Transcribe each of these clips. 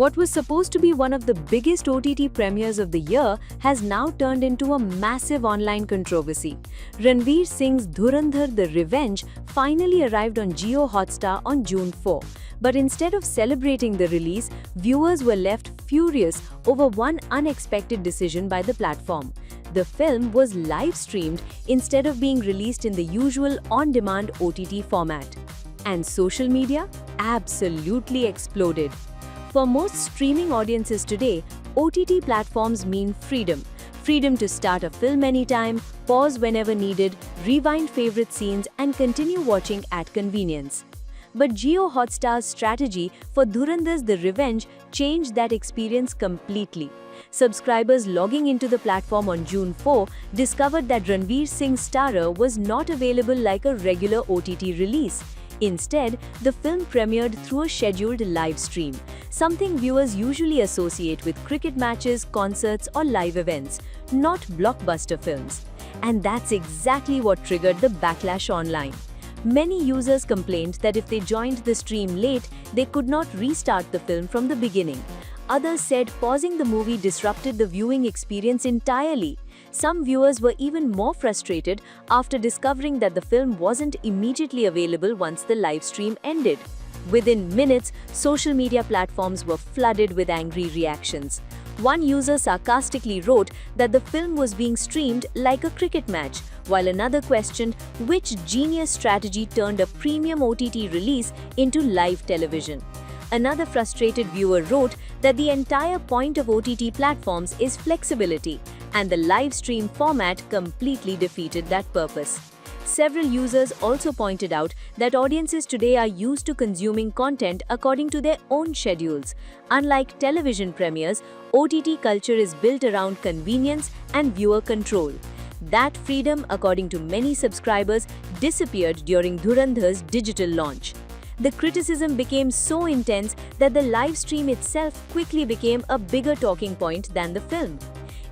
What was supposed to be one of the biggest OTT premieres of the year has now turned into a massive online controversy. Ranveer Singh's Dhurandhar The Revenge finally arrived on JioHotstar on June 4. But instead of celebrating the release, viewers were left furious over one unexpected decision by the platform. The film was live-streamed instead of being released in the usual on-demand OTT format. And social media absolutely exploded. For most streaming audiences today, OTT platforms mean freedom. Freedom to start a film anytime, pause whenever needed, rewind favorite scenes, and continue watching at convenience. But JioHotstar's strategy for Dhurandhar's The Revenge changed that experience completely. Subscribers logging into the platform on June 4 discovered that Ranveer Singh's starrer was not available like a regular OTT release. Instead, the film premiered through a scheduled live stream, something viewers usually associate with cricket matches, concerts, or live events, not blockbuster films. And that's exactly what triggered the backlash online. Many users complained that if they joined the stream late, they could not restart the film from the beginning. Others said pausing the movie disrupted the viewing experience entirely. Some viewers were even more frustrated after discovering that the film wasn't immediately available once the live stream ended. Within minutes, social media platforms were flooded with angry reactions. One user sarcastically wrote that the film was being streamed like a cricket match, while another questioned which genius strategy turned a premium OTT release into live television. Another frustrated viewer wrote that the entire point of OTT platforms is flexibility, and the live stream format completely defeated that purpose. Several users also pointed out that audiences today are used to consuming content according to their own schedules. Unlike television premieres, OTT culture is built around convenience and viewer control. That freedom, according to many subscribers, disappeared during Dhurandhar's digital launch. The criticism became so intense that the live stream itself quickly became a bigger talking point than the film.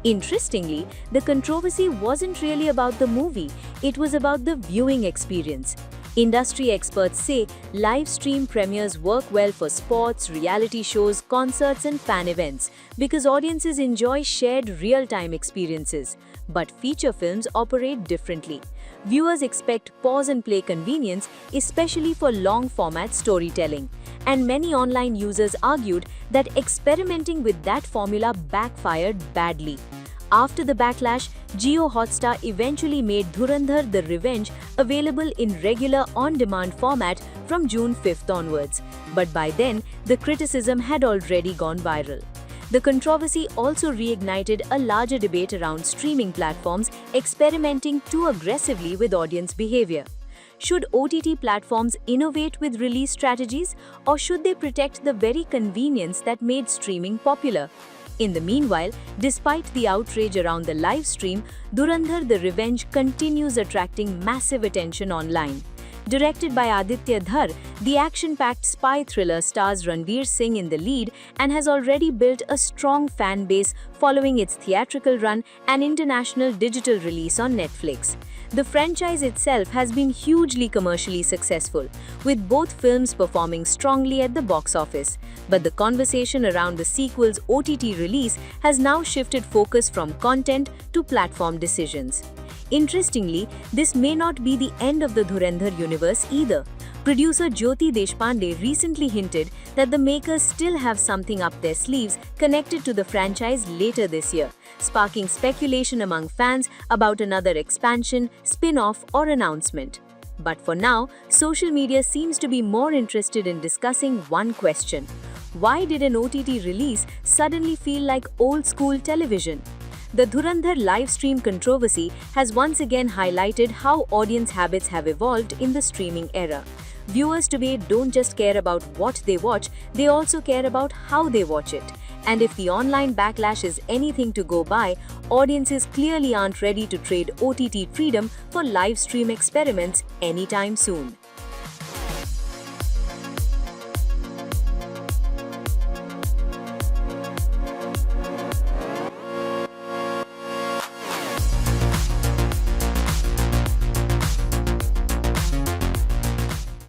Interestingly, the controversy wasn't really about the movie, it was about the viewing experience. Industry experts say live stream premieres work well for sports, reality shows, concerts, and fan events because audiences enjoy shared real-time experiences. But feature films operate differently. Viewers expect pause-and-play convenience, especially for long-format storytelling. And many online users argued that experimenting with that formula backfired badly. After the backlash, JioHotstar eventually made Dhurandhar The Revenge available in regular on-demand format from June 5th onwards. But by then, the criticism had already gone viral. The controversy also reignited a larger debate around streaming platforms experimenting too aggressively with audience behavior. Should OTT platforms innovate with release strategies, or should they protect the very convenience that made streaming popular? In the meanwhile, despite the outrage around the live stream, Dhurandhar The Revenge continues attracting massive attention online. Directed by Aditya Dhar, the action-packed spy thriller stars Ranveer Singh in the lead and has already built a strong fan base following its theatrical run and international digital release on Netflix. The franchise itself has been hugely commercially successful, with both films performing strongly at the box office. But the conversation around the sequel's OTT release has now shifted focus from content to platform decisions. Interestingly, this may not be the end of the Dhurandhar universe either. Producer Jyoti Deshpande recently hinted that the makers still have something up their sleeves connected to the franchise later this year, sparking speculation among fans about another expansion, spin-off, or announcement. But for now, social media seems to be more interested in discussing one question: why did an OTT release suddenly feel like old-school television? The Dhurandhar live stream controversy has once again highlighted how audience habits have evolved in the streaming era. Viewers today don't just care about what they watch, they also care about how they watch it. And if the online backlash is anything to go by, audiences clearly aren't ready to trade OTT freedom for live stream experiments anytime soon.